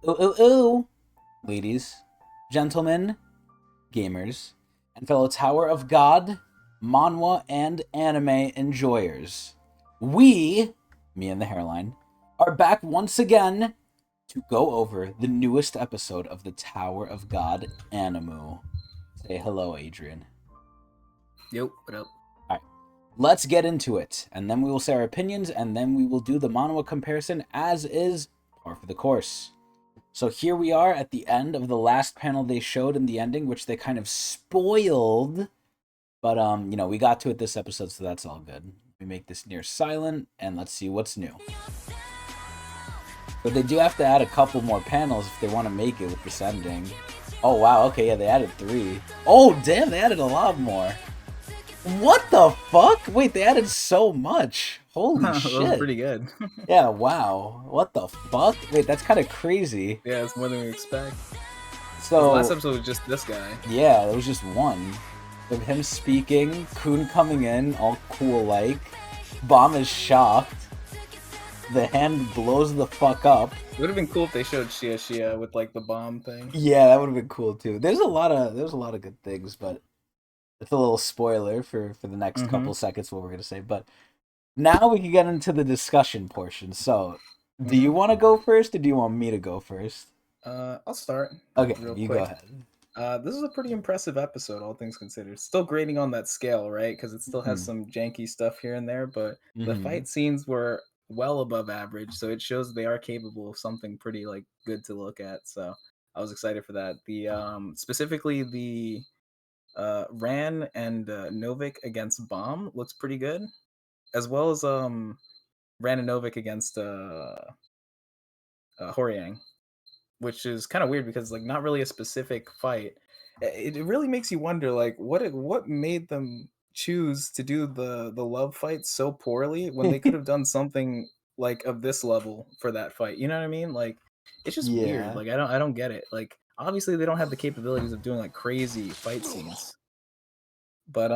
Ooh, ooh, ooh. Ladies, gentlemen, gamers, and fellow Tower of God, manhwa, and anime enjoyers. We, me and the hairline, are back once again to go over the newest episode of the Tower of God anime. Say hello, Adrian. Yo, what up? Alright, let's get into it, and then we will say our opinions, and then we will do the manhwa comparison as is par for the course. So here we are at the end of the last panel they showed in the ending, which they kind of spoiled. But we got to it this episode, so that's all good. We make this near silent, and let's see what's new. But they do have to add a couple more panels if they want to make it with this ending. Oh wow, okay, yeah, they added 3. Oh damn, they added a lot more. What the fuck? Wait, they added so much. Holy That was shit. pretty good. Yeah, wow. What the fuck? Wait, that's kind of crazy. Yeah, it's more than we expect. So The last episode was just this guy. yeah, it was just one. Of him speaking, Kun coming in, all cool like. Bomb is shocked. The hand blows the fuck up. It would have been cool if they showed Shia with like the bomb thing. Yeah, that would have been cool too. There's a lot of good things, but it's a little spoiler for the next couple seconds what we're gonna say. But now we can get into the discussion portion. So, do you want to go first, or do you want me to go first? I'll start. Okay, real you quick. go ahead. This is a pretty impressive episode, all things considered. Still grading on that scale, right? Because it still has some janky stuff here and there, but the fight scenes were well above average, so it shows they are capable of something pretty like good to look at. So I was excited for that. The specifically the Ran and Novik against Bomb looks pretty good, as well as Ran and Novik against Horyang, which is kind of weird because like not really a specific fight. It really makes you wonder like what made them choose to do the love fight so poorly when they could have done something like of this level for that fight. You know what I mean? Like it's just weird. Yeah. Like I don't get it. Like obviously they don't have the capabilities of doing like crazy fight scenes, but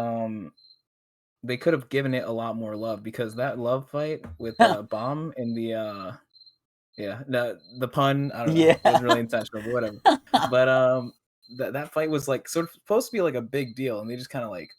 they could have given it a lot more love because that love fight with Bomb in the yeah, the pun, I don't know, Yeah. it wasn't really intentional, but whatever. But that fight was like sort of supposed to be like a big deal, and they just kind of like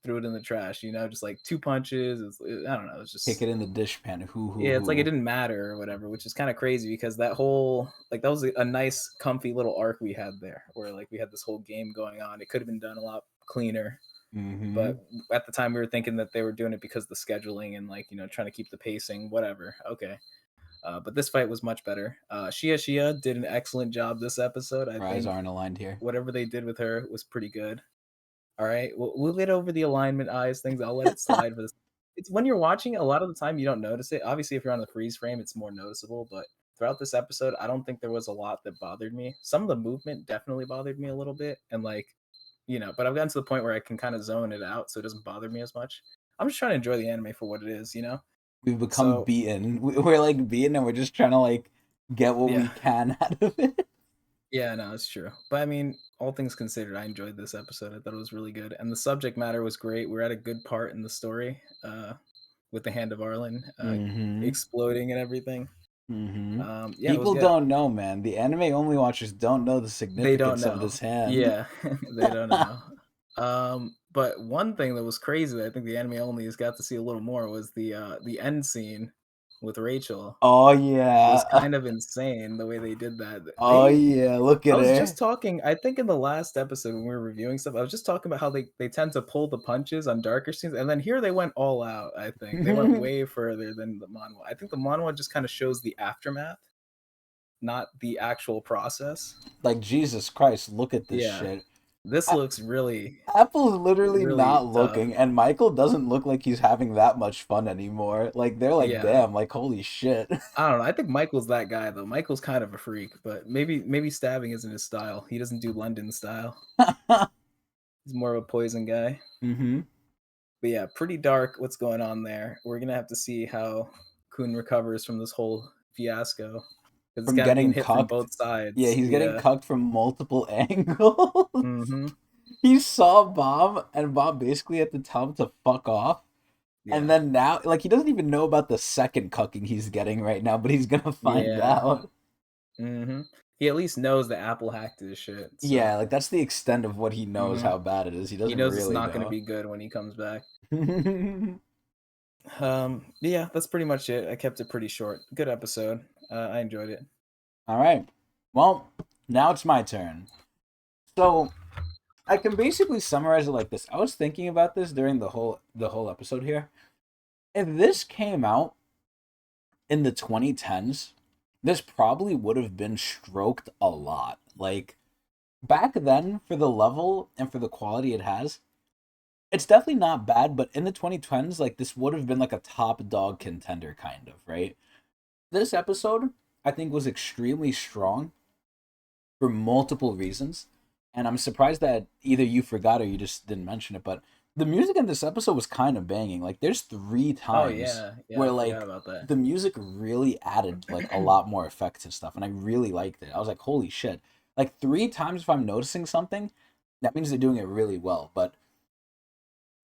threw it in the trash, just like 2 punches. I don't know, it's Kick just it in the dishpan. yeah, it's like it Who. didn't matter or whatever, which is kind of crazy because that whole like that was a nice, comfy little arc we had there, where like we had this whole game going on. It could have been done a lot cleaner, but at the time we were thinking that they were doing it because of the scheduling and like trying to keep the pacing, whatever. Okay. But this fight was much better. Shia did an excellent job this episode. I Our eyes think aren't aligned here. whatever they did with her was pretty good. All right, we'll get over the alignment eyes things. I'll let it slide for this. It's when you're watching a lot of the time you don't notice it. Obviously, if you're on the freeze frame, it's more noticeable. But throughout this episode, I don't think there was a lot that bothered me. Some of the movement definitely bothered me a little bit, and like but I've gotten to the point where I can kind of zone it out, so it doesn't bother me as much. I'm just trying to enjoy the anime for what it is. We've become So beaten. We're like beaten, and we're just trying to like get what we yeah. can out of it. Yeah, no, it's true. But I mean, all things considered, I enjoyed this episode. I thought it was really good, and the subject matter was great. We're at a good part in the story, with the Hand of Arlen exploding and everything. Yeah, it was People good. don't know, man. The anime only watchers don't know the They don't significance of know. this hand. Yeah, they don't know. But one thing that was crazy that I think the anime only has got to see a little more was the end scene with Rachel. Oh Was yeah. kind of insane the way they did that. Oh yeah. Look I at was her. just talking, I think in the last episode when we were reviewing stuff, I was just talking about how they tend to pull the punches on darker scenes, and then here they went all out, I think. They went way further than the manhwa. I think the manhwa just kind of shows the aftermath, not the actual process. Like Jesus Christ, look at this Yeah. shit. This looks really, Apple's literally really not tough. looking, and Michael doesn't look like he's having that much fun anymore. Like they're like, Yeah. damn, like holy shit. I don't know. I think Michael's that guy though. Michael's kind of a freak, but maybe stabbing isn't his style. He doesn't do London style. He's more of a poison guy. Mm-hmm. But yeah, pretty dark what's going on there. We're gonna have to see how Kun recovers from this whole fiasco. Because it's From kind of being getting hit from cucked. both Yeah, sides. he's getting Yeah. cucked from multiple angles. Mm-hmm. He saw Bob, and Bob basically had to tell him to fuck off. And Yeah. then now, like, he doesn't even know about the second cucking he's getting right now, but he's gonna find Yeah. out. Mm-hmm. he at least knows that Apple hacked his shit. So Yeah, like that's the extent of what he knows mhm. how bad it is. He He doesn't knows it's really not going to know. be good when he comes back. Yeah, that's pretty much it. I kept it pretty short. Good episode. I enjoyed it. All right. Well, now it's my turn. So I can basically summarize it like this. I was thinking about this during the whole episode here. If this came out in the 2010s, this probably would have been stroked a lot. Like back then, for the level and for the quality it has, it's definitely not bad. But in the 2010s, like this would have been like a top dog contender, kind of, right? This episode, I think, was extremely strong for multiple reasons. And I'm surprised that either you forgot or you just didn't mention it, but the music in this episode was kind of banging. Like there's three Oh times yeah, where I forgot like about that. the music really added like a lot more effects and stuff, and I really liked it. I was like, holy shit. Like three times if I'm noticing something, that means they're doing it really well. But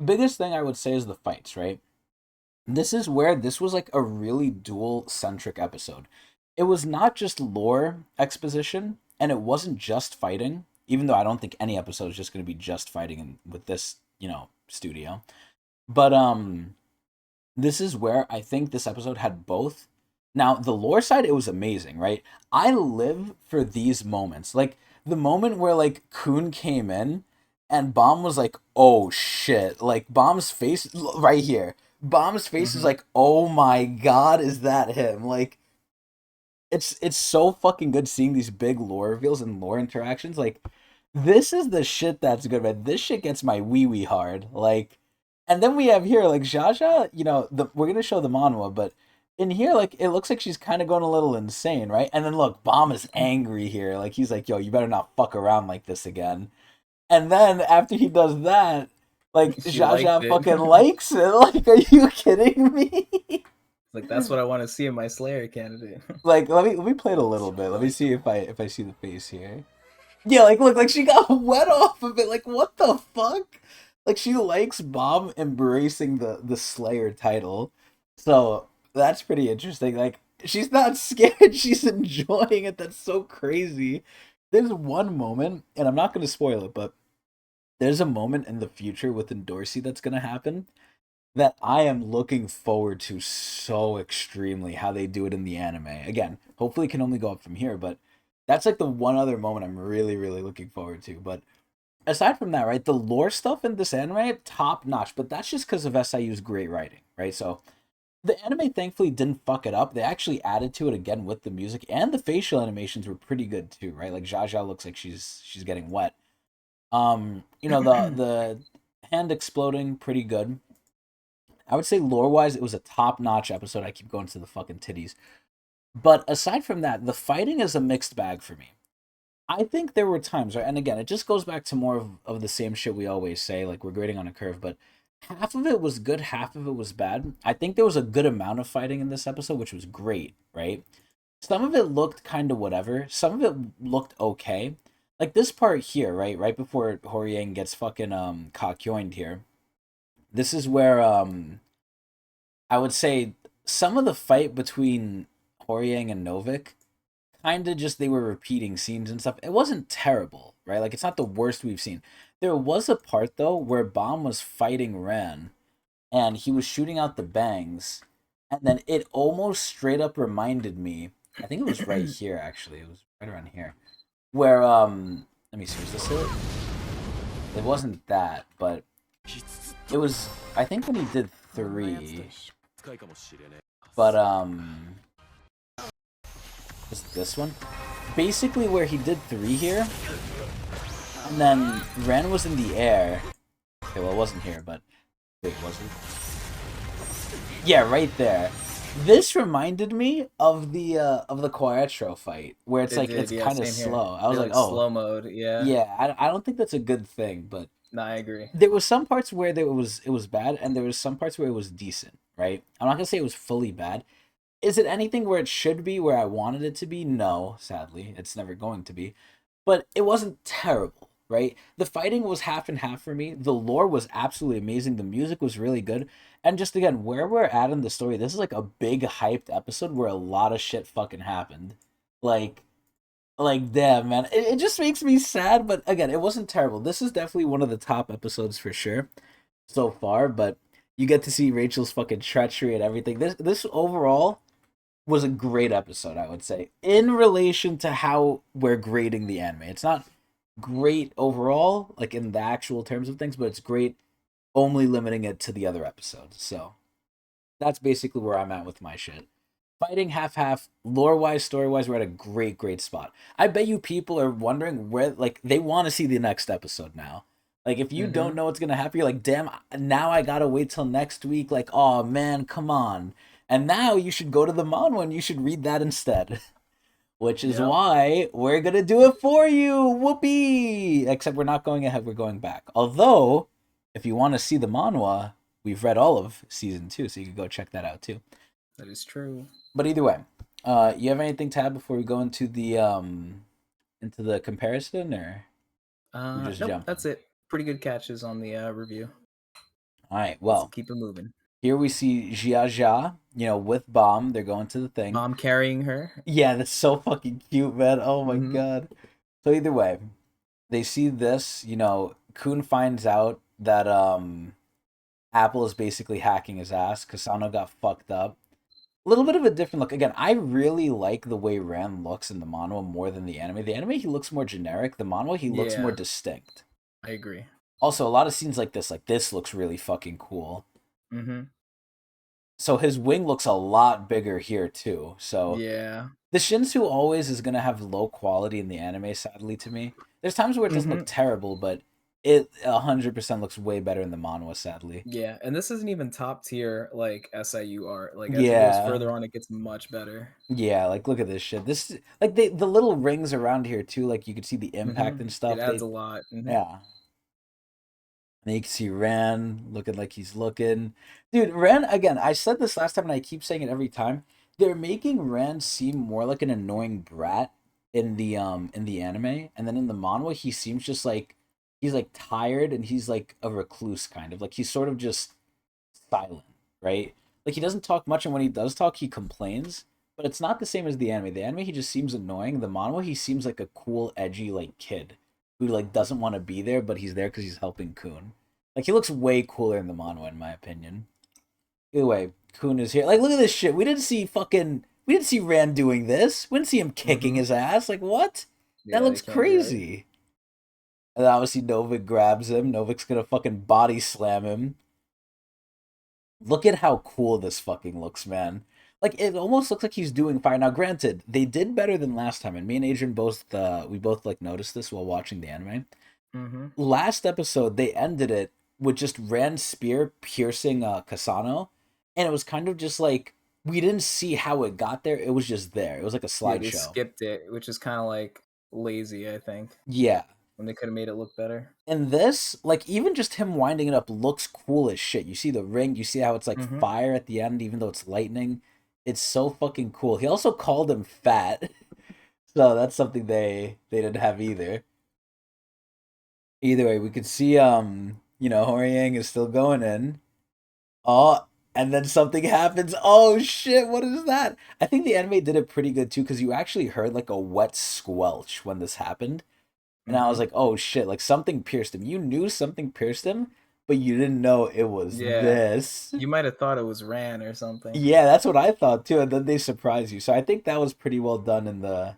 biggest thing I would say is the fights, right? This is where this was like a really dual centric episode. It was not just lore exposition, and it wasn't just fighting, even though I don't think any episode is just going to be just fighting with this, studio. But this is where I think this episode had both. Now, the lore side, it was amazing, right? I live for these moments. Like the moment where like Kun came in and Bomb was like, "Oh shit." Like Bomb's face right here. Bomb's face is Hmm. like, "Oh my god, is that him?" Like it's so fucking good seeing these big lore reveals and lore interactions. Like this is the shit that's good, man. This shit gets my wee wee hard. Like, and then we have here like Jaja. We're gonna show the manhwa, but in here, like it looks like she's kind of going a little insane, right? And then look, Bomb is angry here. Like he's like, "Yo, you better not fuck around like this again." And then after he does that, like She liked Jaja it. fucking likes it. Like, are you kidding me? Like that's what I want to see in my Slayer candidate. Like let me play it a little bit. Let me see if I see the face here. Yeah, like look, like she got wet off of it. Like what the fuck? Like she likes Bob embracing the Slayer title. So that's pretty interesting. Like she's not scared, she's enjoying it. That's so crazy. There's one moment, and I'm not gonna spoil it, but there's a moment in the future within Dorsey that's gonna happen that I am looking forward to so extremely how they do it in the anime. Again, hopefully it can only go up from here, but that's like the one other moment I'm really, really looking forward to. But aside from that, right, the lore stuff in this anime, top notch, but that's just because of SIU's great writing, right? So the anime thankfully didn't fuck it up. They actually added to it again with the music, and the facial animations were pretty good too, right? Like Jaja looks like she's getting wet. The hand exploding, pretty good. I would say lore wise, it was a top notch episode. I keep going to the fucking titties. But aside from that, the fighting is a mixed bag for me. I think there were times, right? And again, it just goes back to more of the same shit we always say, like we're grading on a curve, but half of it was good, half of it was bad. I think there was a good amount of fighting in this episode, which was great, right? Some of it looked kind of whatever. Some of it looked okay. Like this part here, right? Right before Horiang gets fucking cockyoined here. This is where I would say some of the fight between Horiang and Novik kind of just they were repeating scenes and stuff. It wasn't terrible, right? Like it's not the worst we've seen. There was a part though where Bomb was fighting Ran and he was shooting out the bangs, and then it almost straight up reminded me. I think it was right here actually. It was right around here where let me see. Was this it? It wasn't that, but it was. I think when he did three, but was this one? Basically, where he did three here, and then Ren was in the air. Okay, well, it wasn't here, but wait, was it? Yeah, right there. This reminded me of the Quattro fight, where it's It like did, it's yeah, kind of same here. slow. I was They like, like oh, slow mode, yeah. yeah. I don't think that's a good thing, but No, I agree. there was some parts where it was bad, and there was some parts where it was decent. Right? I'm not gonna say it was fully bad. Is it anything where it should be, where I wanted it to be? No, sadly, it's never going to be. But it wasn't terrible, right? The fighting was half and half for me. The lore was absolutely amazing. The music was really good. And just again, where we're at in the story, this is like a big hyped episode where a lot of shit fucking happened. Like Like, damn, man. It just makes me sad, but again, it wasn't terrible. This is definitely one of the top episodes for sure so far, but you get to see Rachel's fucking treachery and everything. This overall was a great episode, I would say, in relation to how we're grading the anime. It's not great overall, like in the actual terms of things, but it's great only limiting it to the other episodes. So that's basically where I'm at with my shit. Fighting half half, lore wise, story wise, we're at a great spot. I bet you people are wondering where, like, they want to see the next episode now. Like, if you don't Mm-hmm. know what's gonna happen, you're like, damn, now I gotta wait till next week. Like, oh man, come on. And now you should go to the manhwa and you should read that instead. Which is Yep. why we're gonna do it for you. Whoopee! Except we're not going ahead, we're going back. Although, if you want to see the manhwa, we've read all of season 2, so you can go check that out too. That is true. But either way, you have anything to add before we go into the comparison, or we just Nope, jumping? that's it. Pretty good catches on the review. All right. Let's Well, keep it moving. here we see Jia Jia, with Bomb. They're going to the thing. Mom carrying her. Yeah, that's so fucking cute, man. Oh my Mm-hmm. god. So either way, they see this. Kun finds out that Apple is basically hacking his ass. Kasano got fucked up. A little bit of a different look. Again, I really like the way Ran looks in the manhwa more than the anime. The anime, he looks more generic. The manhwa, he looks more Yeah, distinct. I agree. Also, a lot of scenes like this looks really fucking cool. Mm-hmm. So his wing looks a lot bigger here too. So Yeah. the Shinsu always is gonna have low quality in the anime, sadly to me. There's times where it doesn't Mm-hmm. look terrible, but it 100% looks way better in the manhwa, sadly. Yeah, and this isn't even top tier like SIU art. Like as he goes Yeah. further on, it gets much better. Yeah, like look at this shit. This like the little rings around here too, like you could see the Mm-hmm. impact and It stuff. adds They a lot. Mm-hmm. Yeah. And you can see Ren looking like he's looking. Dude, Ren, again, I said this last time and I keep saying it every time. They're making Ren seem more like an annoying brat in the anime. And then in the manhwa, he seems just like he's like tired and he's like a recluse kind of. Like he's sort of just silent, right? Like he doesn't talk much, and when he does talk, he complains. But it's not the same as the anime. The anime he just seems annoying. The manhwa he seems like a cool, edgy like kid who like doesn't want to be there, but he's there because he's helping Kun. Like he looks way cooler in the manhwa, in my opinion. Either way, Kun is here. Like look at this shit. We didn't see Rand doing this. We didn't see him kicking Mm-hmm. his ass. Like what? That Yeah, looks it can't be right. crazy. And obviously Novik grabs him. Novik's gonna fucking body slam him. Look at how cool this fucking looks, man. Like it almost looks like he's doing fire. Now, granted, they did better than last time, and me and Adrian both we both like noticed this while watching the anime. Mm-hmm. Last episode, they ended it with just Rand's spear piercing Kasano, and it was kind of just like we didn't see how it got there. It was just there. It was like a Yeah, they slideshow. skipped it, which is kind of like lazy, I think. Yeah. When they could have made it look better. And this, like, even just him winding it up looks cool as shit. You see the ring, you see how it's like Mm-hmm. fire at the end, even though it's lightning. It's so fucking cool. He also called him fat, so that's something they didn't have either. Either way, we could see Horiang is still going in. Oh, and then something happens. Oh shit, what is that? I think the anime did it pretty good too, because you actually heard like a wet squelch when this happened. And I was Mm-hmm. like, oh shit, like something pierced him. You knew something pierced him, but you didn't know it was Yeah, this. you might have thought it was Ran or something. Yeah, that's what I thought too, and then they surprise you. So I think that was pretty well done in the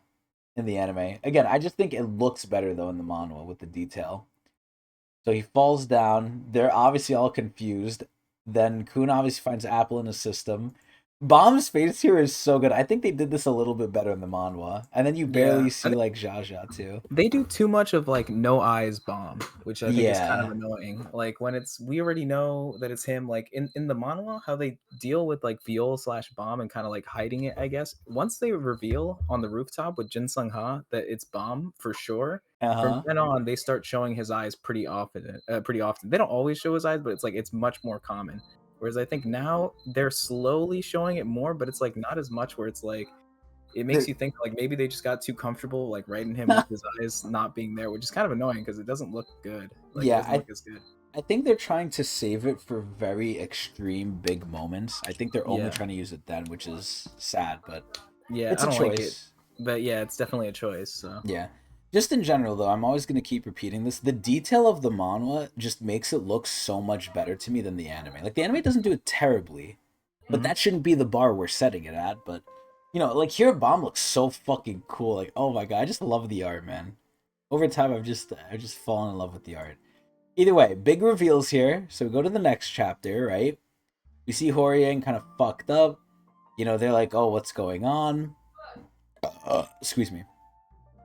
anime. Again, I just think it looks better though in the manhwa with the detail. So he falls down. They're obviously all confused. Then Kun obviously finds Apple in his system. Bomb's face here is so good. I think they did this a little bit better in the manhwa. And then you barely Yeah, see like Jaja too. they do too much of like no eyes bomb, which I think is kind of Yeah. annoying. Like when it's we already know that it's him. Like in the monologue, how they deal with like Viol slash bomb and kind of like hiding it. I guess once they reveal on the rooftop with Jin Sung Ha that it's bomb for sure. From Uh-huh. then on, they start showing his eyes pretty often. Pretty often, they don't always show his eyes, but it's like it's much more common. Whereas I think now they're slowly showing it more, but it's like not as much. Where it's like it makes you think like maybe they just got too comfortable like writing him with his eyes not being there, which is kind of annoying because it doesn't look good. Like it Yeah, doesn't look as good. I think they're trying to save it for very extreme big moments. I think they're only Yeah. trying to use it then, which is sad, but Yeah, it's I a don't like it. choice. but yeah, it's definitely a choice. So Yeah. Just in general, though, I'm always going to keep repeating this. The detail of the manhwa just makes it look so much better to me than the anime. Like, the anime doesn't do it terribly, but that shouldn't be the bar we're setting it at. But, you know, like, here, Bomb looks so fucking cool. Like, oh my god, I just love the art, man. Over time, I've just fallen in love with the art. Either way, big reveals here. So we go to the next chapter, right? We see Horyang kind of fucked up. You know, they're like, oh, what's going on? Excuse me.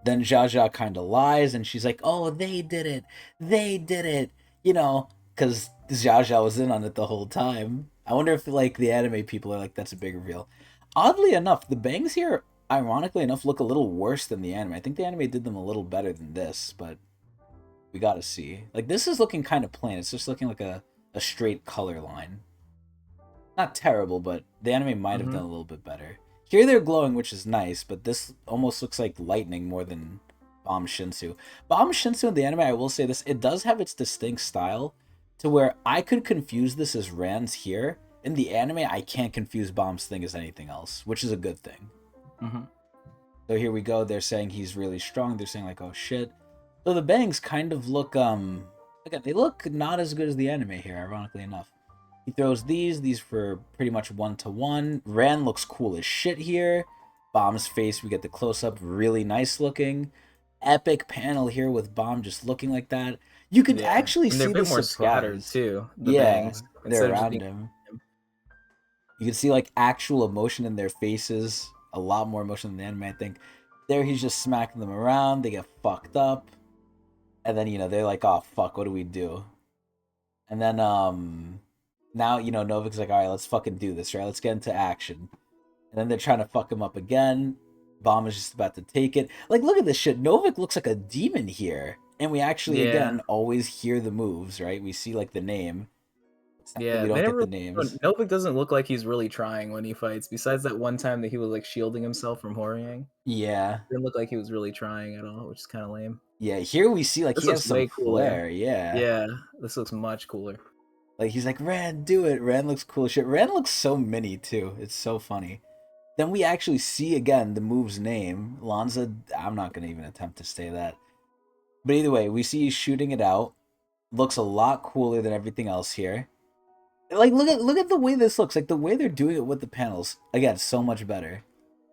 Then Jaja kind of lies and she's like, oh, they did it. They did it. You know, because Jaja was in on it the whole time. I wonder if, like, the anime people are like, that's a big reveal. Oddly enough, the bangs here, ironically enough, look a little worse than the anime. I think the anime did them a little better than this, but we gotta see. Like, this is looking kind of plain. It's just looking like a straight color line. Not terrible, but the anime might have done a little bit better. Here they're glowing, which is nice, but this almost looks like lightning more than Bomb Shinsu. Bomb Shinsu in the anime, I will say this, it does have its distinct style to where I could confuse this as Rand's here. In the anime, I can't confuse Bomb's thing as anything else, which is a good thing. So here we go. They're saying he's really strong. They're saying, like, oh shit. So the bangs kind of look, again, they look not as good as the anime here, ironically enough. He throws these for pretty much 1-to-1. Rand looks cool as shit here. Bomb's face, we get the close-up, really nice looking. Epic panel here with Bomb just looking like that. You could actually see the more surprise. scattered too. The yeah, bangs they're around him. You can see, like, actual emotion in their faces. A lot more emotion than the anime, I think. There he's just smacking them around. They get fucked up. And then, you know, they're like, oh, fuck, what do we do? And then, now, you know, Novik's like, all right, let's fucking do this, right? Let's get into action. And then they're trying to fuck him up again. Bomb is just about to take it. Like, look at this shit. Novik looks like a demon here. And we actually, again, always hear the moves, right? We see, like, the name. Yeah, we don't get the names. Novik doesn't look like he's really trying when he fights. Besides that one time that he was, like, shielding himself from Horyang. Yeah. Didn't look like he was really trying at all, which is kind of lame. Yeah, here we see, like, This he has looks some way cooler. flair. Yeah. Yeah, this looks much cooler. Like, he's like, Rand, do it. Rand looks cool as shit. Rand looks so mini, too. It's so funny. Then we actually see, again, the move's name. Lanza, I'm not going to even attempt to say that. But either way, we see he's shooting it out. Looks a lot cooler than everything else here. Like, look at the way this looks. Like, the way they're doing it with the panels. Again, so much better.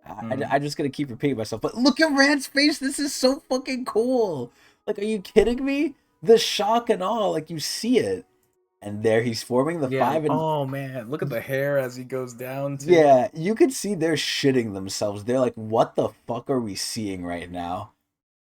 I'm just going to keep repeating myself. But look at Rand's face. This is so fucking cool. Like, are you kidding me? The shock and all. Like, you see it. And there he's forming the 5. And oh man, look at the hair as he goes down too. Yeah, you could see they're shitting themselves. They're like, what the fuck are we seeing right now?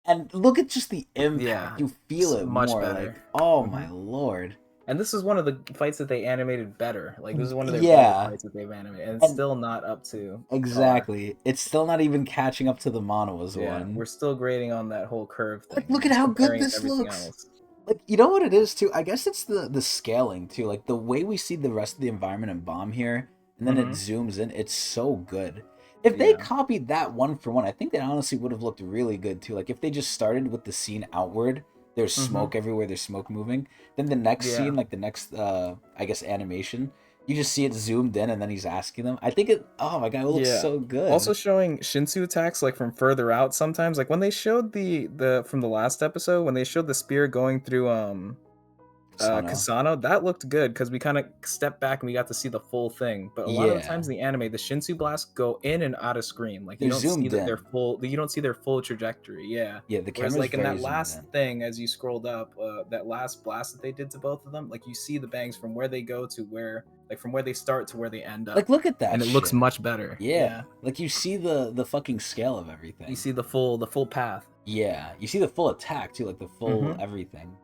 And look at just the impact. Yeah, you feel it much more. better. Like, oh my lord. And this is one of the fights that they animated better. Like, this is one of their better fights that they've animated. And it's still not up to exactly. It's still not even catching up to the manhwa's one. We're still grading on that whole curve thing. Like, look at how good this looks. Like, you know what it is, too? I guess it's the scaling, too. Like, the way we see the rest of the environment in Bomb here, and then it zooms in, it's so good. If they copied that 1-for-1, I think that honestly would have looked really good, too. Like, if they just started with the scene outward, there's smoke everywhere, there's smoke moving, then the next scene, like the next, I guess, animation, you just see it zoomed in, and then he's asking them. I think it, oh my god, it looks so good. Also showing Shinsu attacks, like, from further out sometimes. Like, when they showed the from the last episode, when they showed the spear going through, Kasano, that looked good because we kind of stepped back and we got to see the full thing. But a lot of the times in the anime, the Shinsu blasts go in and out of screen. Like, you don't see that their full, you don't see their full trajectory. Yeah, the camera's like in that last thing, as you scrolled up, that last blast that they did to both of them, like, you see the bangs from where they go to where, like, from where they start to where they end up. Like, look at that, and it looks much better. Yeah, like, you see the fucking scale of everything. You see the full path. Yeah, you see the full attack too, like the full everything.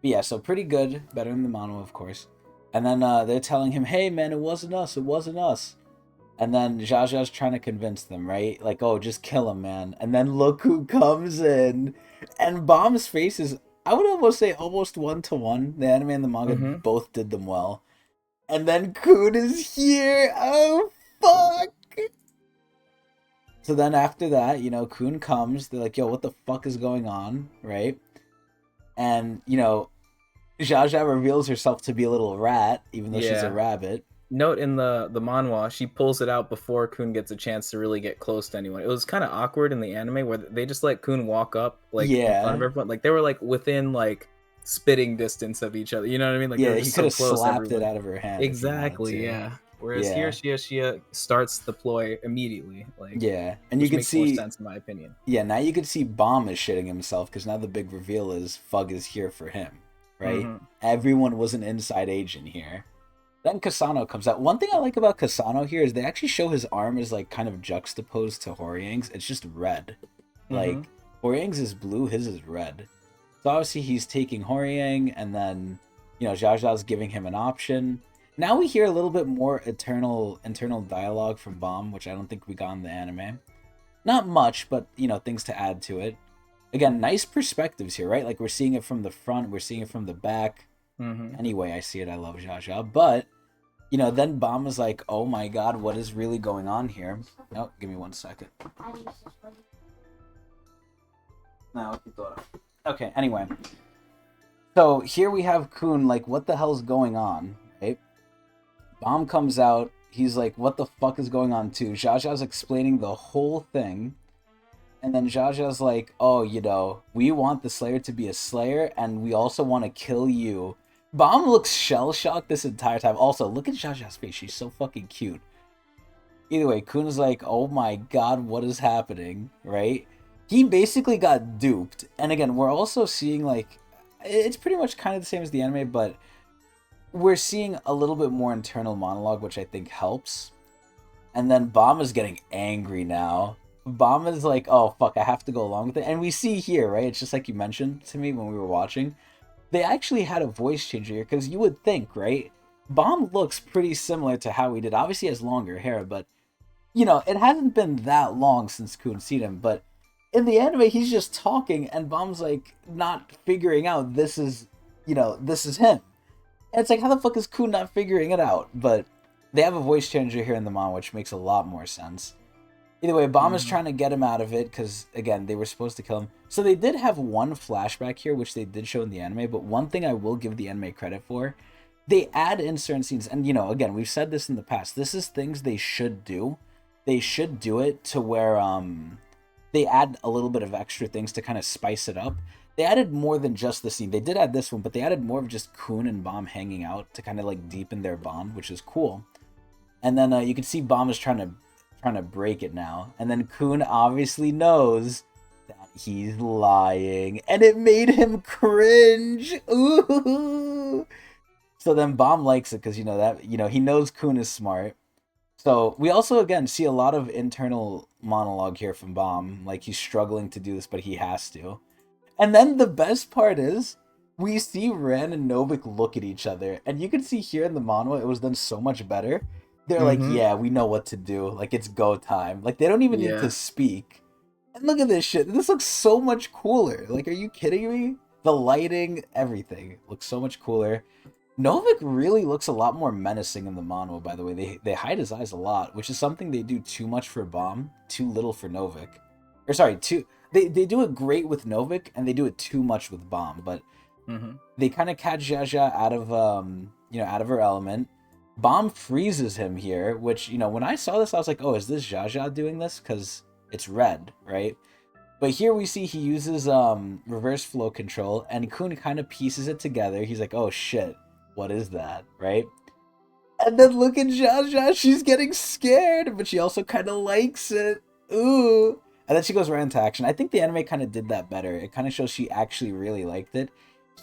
But yeah, so pretty good, better than the manhwa, of course. And then they're telling him, hey man, it wasn't us, it wasn't us. And then Jaja's trying to convince them, right? Like, oh, just kill him, man. And then look who comes in. And Bomb's face is, I would almost say, almost 1-to-1. The anime and the manga both did them well. And then Kun is here. Oh, fuck. So then after that, you know, Kun comes. They're like, yo, what the fuck is going on, right? And, you know, Jaja reveals herself to be a little rat, even though she's a rabbit. note in the manhwa, she pulls it out before Kun gets a chance to really get close to anyone. It was kind of awkward in the anime where they just let Kun walk up like in front of Yeah. everyone. Like they were like within like spitting distance of each other. You know what I mean? Like they Yeah, were he just could so have close. slapped it Everybody. out of her hand if he wanted Exactly. to. Yeah. Whereas here, Yeah. Shia starts the ploy immediately, like, Yeah. And you which could makes more see, sense in my opinion. yeah, now you could see Bomb is shitting himself because now the big reveal is Fug is here for him, right? Hmm. Everyone was an inside agent here. Then Kasano comes out. One thing I like about Kasano here is they actually show his arm is like kind of juxtaposed to Horyang's. It's just red. Hmm. Like Horyang's is blue, his is red. So obviously he's taking Horyang, and then Jaja's giving him an option. Now we hear a little bit more internal dialogue from Bomb, which I don't think we got in the anime. Not much, but things to add to it. Again, nice perspectives here, right? Like we're seeing it from the front, we're seeing it from the back. Hmm. Anyway, I see it. I love Jaja, but then Bomb is like, "Oh my God, what is really going on here?" Oh, give me 1 second. No, okay. Anyway, so here we have Kun. Like, what the hell's going on? Right? Bomb comes out. He's like, "What the fuck is going on?" Too. Jaja's explaining the whole thing. And then Jaja's like, "Oh, we want the Slayer to be a Slayer, and we also want to kill you." Bomb looks shell-shocked this entire time. Also, look at Jaja's face. She's so fucking cute. Either way, Kun's like, "Oh my God, what is happening?" Right? He basically got duped. And again, we're also seeing, like, it's pretty much kind of the same as the anime, but we're seeing a little bit more internal monologue, which I think helps. And then Bomb is getting angry now. Bomb is like, "Oh fuck, I have to go along with it." And we see here, right? It's just like you mentioned to me when we were watching. They actually had a voice changer here because you would think, right? Bomb looks pretty similar to how he did. Obviously, he has longer hair, but it hasn't been that long since Kun seen him. But in the anime, he's just talking, and Bomb's like not figuring out this is him. And it's like, how the fuck is Kun not figuring it out? But they have a voice changer here in the manga, which makes a lot more sense. Either way, Bomb is Hmm. trying to get him out of it because, again, they were supposed to kill him. So they did have one flashback here, which they did show in the anime, but one thing I will give the anime credit for, they add in certain scenes, and, again, we've said this in the past, this is things they should do. They should do it to where they add a little bit of extra things to kind of spice it up. They added more than just the scene. They did add this one, but they added more of just Kun and Bomb hanging out to kind of like deepen their bond, which is cool. And then you can see Bomb is trying to break it now. And then Kun obviously knows that he's lying, and it made him cringe. Ooh. So then Bomb likes it because he knows Kun is smart. So we also again see a lot of internal monologue here from Bomb. Like he's struggling to do this, but he has to. And then the best part is we see Ran and Novik look at each other, and you can see here in the manhwa it was done so much better. They're like, Hmm. "Yeah, we know what to do. Like it's go time." Like they don't even need to Yeah. speak. And look at this shit. This looks so much cooler. Like, are you kidding me? The lighting, everything looks so much cooler. Novik really looks a lot more menacing in the manhwa, by the way. They hide his eyes a lot, which is something they do too much for Bomb, too little for Novik. Or sorry, they do it great with Novik and they do it too much with Bomb, but Hmm. they kind of catch Jaja out of out of her element. Bomb freezes him here, which, when I saw this I was like, "Oh, is this Jaja doing this cuz it's red, right?" But here we see he uses reverse flow control, and Kun kind of pieces it together. He's like, "Oh shit, what is that?" Right? And then look at Jaja, she's getting scared, but she also kind of likes it. Ooh. And then she goes right into action. I think the anime kind of did that better. It kind of shows she actually really liked it.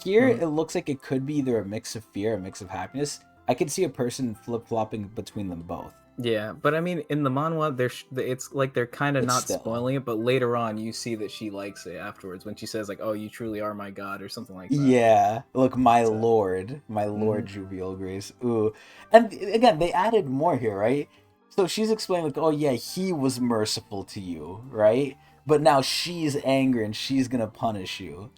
Here, Hmm. it looks like it could be either a mix of fear, a mix of happiness. I could see a person flip-flopping between them both. Yeah, but I mean, in the manhwa, it's like they're kind of But not still. spoiling it, but later on, you see that she likes it afterwards when she says like, "Oh, you truly are my god," or something like that. Yeah, look, So, my hmm. lord, Juvial Grace. Ooh, and again, they added more here, right? So she's explaining like, "Oh yeah, he was merciful to you, right? But now she's angry and she's gonna punish you."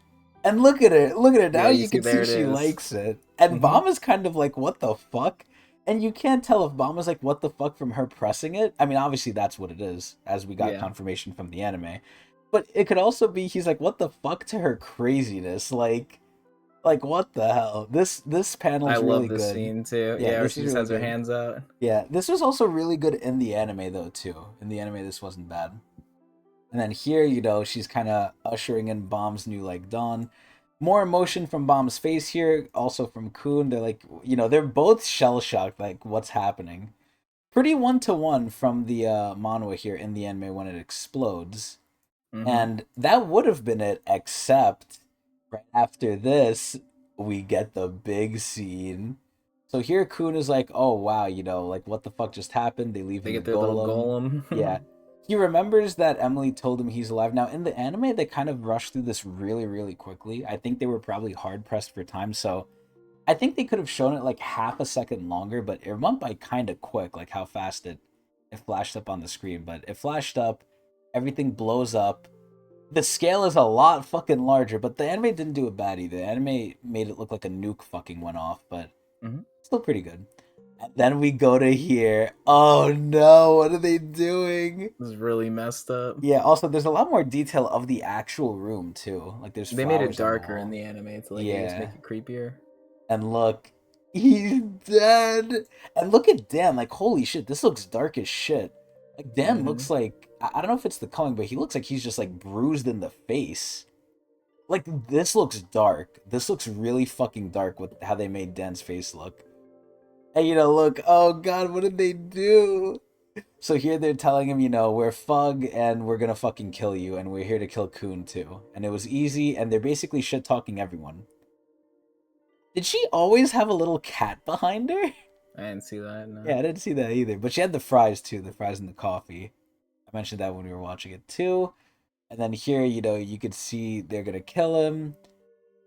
And look at her. Now Yeah, you you see, can see there it she is. likes it. And Hmm. Bama's kind of like, "What the fuck?" And you can't tell if Bama's like, "What the fuck?" from her pressing it. I mean, obviously that's what it is, as we got Yeah. confirmation from the anime. But it could also be he's like, "What the fuck?" to her craziness, like. Like, what the hell? This I panel's love really this good. scene too. Yeah, Yeah, where this she is just really has her good. hands out. Yeah, this was also really good in the anime though too. In the anime, this wasn't bad. And then here, she's kind of ushering in Bomb's new like dawn. More emotion from Bomb's face here, also from Kun. They're like, they're both shell shocked, like what's happening. Pretty 1-to-1 from the manhwa here in the anime when it explodes. Mm-hmm. And that would have been it, except right after this, we get the big scene. So here Kun is like, oh wow, like what the fuck just happened? They leave They him the get their little golem. Yeah. golem. He remembers that Emily told him he's alive. Now in the anime, they kind of rushed through this really, really quickly. I think they were probably hard pressed for time, so I think they could have shown it like half a second longer, but it went by kind of quick, like how fast it flashed up on the screen. But it flashed up, everything blows up. The scale is a lot fucking larger, but the anime didn't do it bad either. The anime made it look like a nuke fucking went off, but Mm-hmm. still pretty good. And then we go to here. Oh no, what are they doing? This is really messed up. Yeah, also there's a lot more detail of the actual room too. Like there's They made it flowers on the darker in wall. the anime to like I guess Yeah. make it creepier. And look, he's dead. And look at Dan. Like, holy shit, this looks dark as shit. Like, Dan Mm-hmm. looks like, I don't know if it's the coloring, but he looks like he's just like bruised in the face. Like, this looks dark. This looks really fucking dark with how they made Dan's face look. And, look, oh god, what did they do? So here they're telling him, we're Fug and we're gonna fucking kill you, and we're here to kill Kun too. And it was easy, and they're basically shit talking everyone. Did she always have a little cat behind her? I didn't see that. No. Yeah, I didn't see that either. But she had the fries too, the fries and the coffee. I mentioned that when we were watching it too. And then here, you could see they're gonna kill him.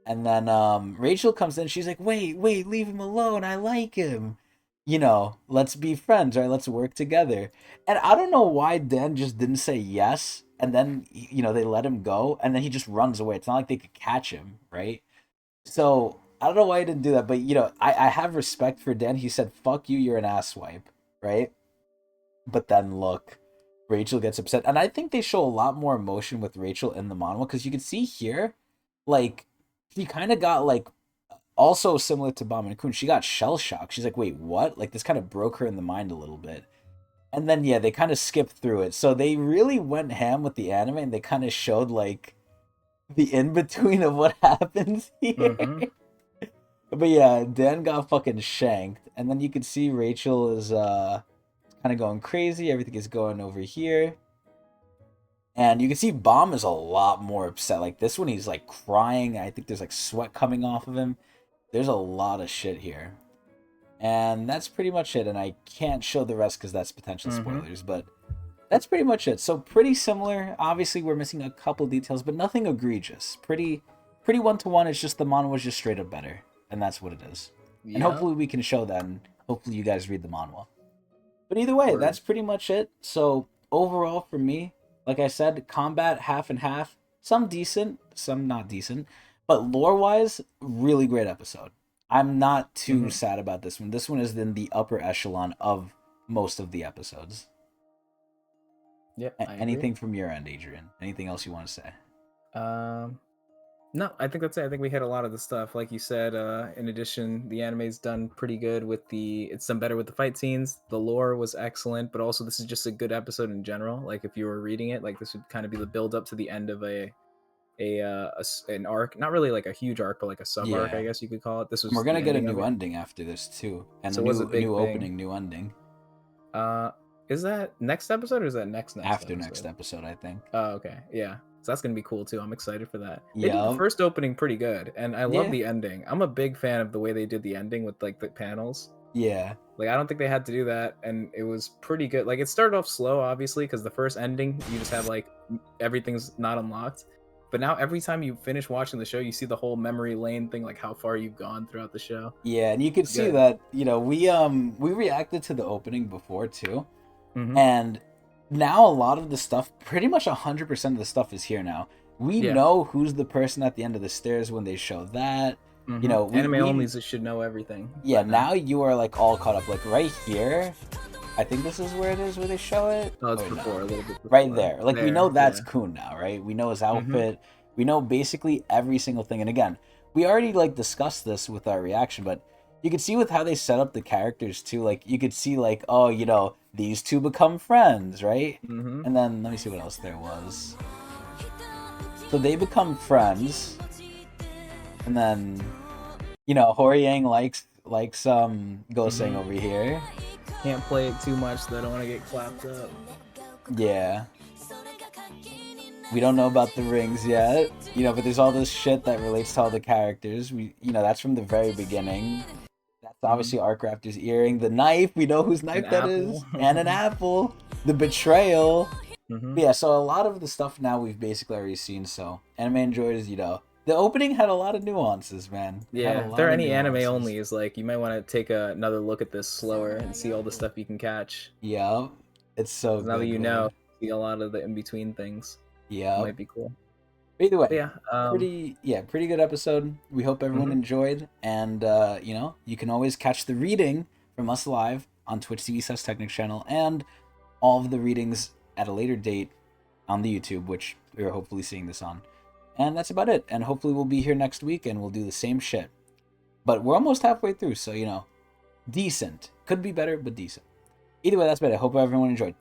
And then Rachel comes in, she's like, wait, leave him alone. I like him. Let's be friends, right? Let's work together. And I don't know why Dan just didn't say yes. And then, they let him go. And then he just runs away. It's not like they could catch him, right? So I don't know why he didn't do that, but I have respect for Dan. He said, "Fuck you, you're an asswipe," right? But then look, Rachel gets upset, and I think they show a lot more emotion with Rachel in the manhwa because you can see here, like she kind of got like also similar to Bam and Kun. She got shell shocked. She's like, "Wait, what?" Like this kind of broke her in the mind a little bit. And then yeah, they kind of skipped through it. So they really went ham with the anime, and they kind of showed like the in between of what happens here. Mm-hmm. But yeah, Dan got fucking shanked, and then you can see Rachel is kind of going crazy. Everything is going over here, and you can see Bomb is a lot more upset. Like this one, he's like crying. I think there's like sweat coming off of him. There's a lot of shit here, and that's pretty much it. And I can't show the rest because that's potential spoilers, but that's pretty much it. So pretty similar. Obviously, we're missing a couple details, but nothing egregious. Pretty 1-to-1. It's just the manhwa was just straight up better, and that's what it is. And Yeah. hopefully we can show that, and hopefully you guys read the manhwa. But either way, Word. that's pretty much it. So overall for me, like I said, combat half and half. Some decent, some not decent. But lore-wise, really great episode. I'm not too sad about this one. This one is in the upper echelon of most of the episodes. Yeah. Anything from your end, Adrian? Anything else you want to say? No, I think that's it. I think we hit a lot of the stuff. Like you said, in addition, the anime's done pretty good with it's done better with the fight scenes. The lore was excellent, but also this is just a good episode in general. Like if you were reading it, like this would kind of be the build up to the end of an arc. Not really like a huge arc, but like a sub arc, Yeah. I guess you could call it. This was We're gonna the get a ending of new it. ending after this too, and So a it was a new big new thing. opening, new ending. Is that next episode or is that next After episode? next episode, I think. Oh, okay. Yeah. So that's gonna be cool too. I'm excited for that. They did Yeah. the first opening pretty good, and I love Yeah. the ending. I'm a big fan of the way they did the ending with like the panels. Yeah. Like I don't think they had to do that, and it was pretty good. Like it started off slow, obviously, because the first ending you just have like everyth's not unlocked. But now every time you finish watching the show, you see the whole memory lane thing, like how far you've gone throughout the show. Yeah, and you can see Good. that, we reacted to the opening before too. Mhm. And now a lot of the stuff, pretty much 100% of the stuff is here now. We Yeah. know who's the person at the end of the stairs when they show that. Mhm. You know, anime onlys should know everything. Yeah, by now you are like all caught up. Like right here, I think this is where it is where they show it. Oh, it's Or no? before a little bit. Before. Right there. Like we know There, that's yeah. Kun now, right? We know his outfit. We know basically every single thing. And again, we already like discussed this with our reaction, but you could see with how they set up the characters too. Like you could see like, oh, you know, these two become friends, right? Mm-hmm. And then let me see what else there was. So they become friends, and then you know Horiang likes Goseng over here. Can't play it too much, though. I don't want to get clapped up. Yeah. We don't know about the rings yet, you know, but there's all this shit that relates to all the characters. You know, that's from the very beginning. That's obviously Arcrafter's earring, the knife. We know whose An knife that apple. is, and an apple. The betrayal. Mm-hmm. But yeah, so a lot of the stuff now we've basically already seen. So anime enjoyers, you know, the opening had a lot of nuances, man. It had a Yeah, if lot there are of any anime nuances. only, is like you might want to take another look at this slower and see all the stuff you can catch. Yeah, it's so 'Cause now that good, you know, man. see a lot of the in between things. It Yeah. might be cool. Either But way, yeah, pretty good episode. We hope everyone mhm. enjoyed, and you know, you can always catch the reading from us live on Twitch TV Technics channel, and all of the readings at a later date on the YouTube, which we are hopefully seeing this on. And that's about it. And hopefully we'll be here next week and we'll do the same shit. But we're almost halfway through, so you know, decent. Could be better, but decent. Either way, that's about it. Hope everyone enjoyed.